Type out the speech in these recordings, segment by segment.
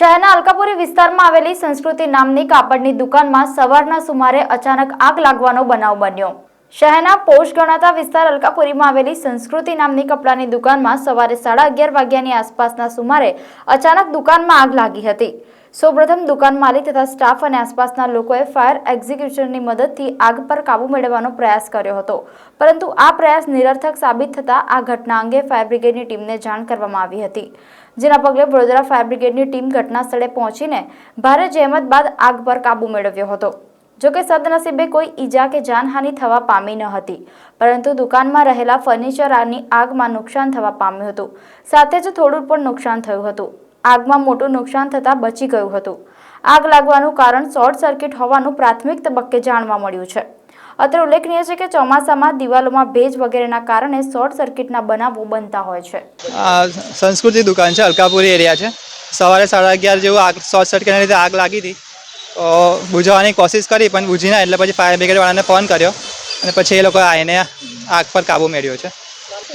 શહેરના અલકાપુરી વિસ્તારમાં આવેલી સંસ્કૃતિ નામની કાપડની દુકાનમાં સવારના સુમારે અચાનક આગ લાગવાનો બનાવ બન્યો। શહેરના પોશ ગણાતા વિસ્તાર અલકાપુરીમાં આવેલી સંસ્કૃતિ નામની કપડાની દુકાનમાં સવારે 11:30 વાગ્યાની આસપાસના સુમારે અચાનક દુકાનમાં આગ લાગી હતી। સૌપ્રથમ દુકાન માલિક તથા સ્ટાફ અને આસપાસના લોકોએ ફાયર એક્ઝિક્યુશનની મદદથી આગ પર કાબુ મેળવવાનો પ્રયાસ કર્યો હતો, પરંતુ આ પ્રયાસ નિરર્થક સાબિત થતા આ ઘટના અંગે ફાયર બ્રિગેડની ટીમને જાણ કરવામાં આવી હતી, જેના પગલે વડોદરા ફાયર બ્રિગેડની ટીમ ઘટના સ્થળે પહોંચીને ભારે જહેમત બાદ આગ પર કાબુ મેળવ્યો હતો। જોકે સદનસીબે કોઈ ઈજા કે જાનહાનિ થવા પામી ન હતી, પરંતુ દુકાનમાં રહેલા ફર્નિચરની આગમાં નુકસાન થવા પામ્યું હતું, સાથે જ થોડું પણ નુકસાન થયું હતું। આગમાં મોટું નુકસાન થતાં બચી ગયું હતું। આગ લાગવાનું કારણ શોર્ટ સર્કિટ હોવાનું પ્રાથમિક તબક્કે જાણવા મળ્યું છે। અત્રે ઉલ્લેખનીય છે કે ચોમાસામાં દિવાલોમાં ભેજ વગેરેના કારણે શોર્ટ સર્કિટના બનાવો બનતા હોય છે। સંસ્કૃતિ દુકાન છે, અલકાપુરી એરિયા છે। સવારે 11:30 જેવું આગ શોર્ટ સર્કિટના લીધે આગ લાગી હતી, તો બુઝાવવાની કોશિશ કરી પણ બુઝી ના, એટલે પછી ફાયર બ્રિગેડવાળાને ફોન કર્યો અને પછી એ લોકોએ આવીને આગ પર કાબુ મેળવ્યો છે।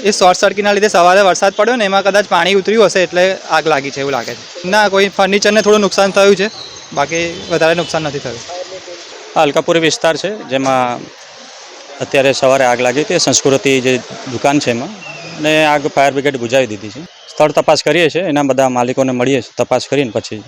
એ શોર્ટ સર્કિટના લીધે સવારે વરસાદ પડ્યો ને, એમાં કદાચ પાણી ઉતર્યું હશે એટલે આગ લાગી છે એવું લાગે છે। ના, કોઈ ફર્નિચરને થોડું નુકસાન થયું છે, બાકી વધારે નુકસાન નથી થયું। અલકાપુરી વિસ્તાર છે, જેમાં અત્યારે સવારે આગ લાગી હતી। સંસ્કૃતિ જે દુકાન છે એમાં, ને આગ ફાયર બ્રિગેડ બુઝાવી દીધી છે। સ્થળ તપાસ કરીએ છીએ, એના બધા માલિકોને મળીએ છીએ, તપાસ કરીને પછી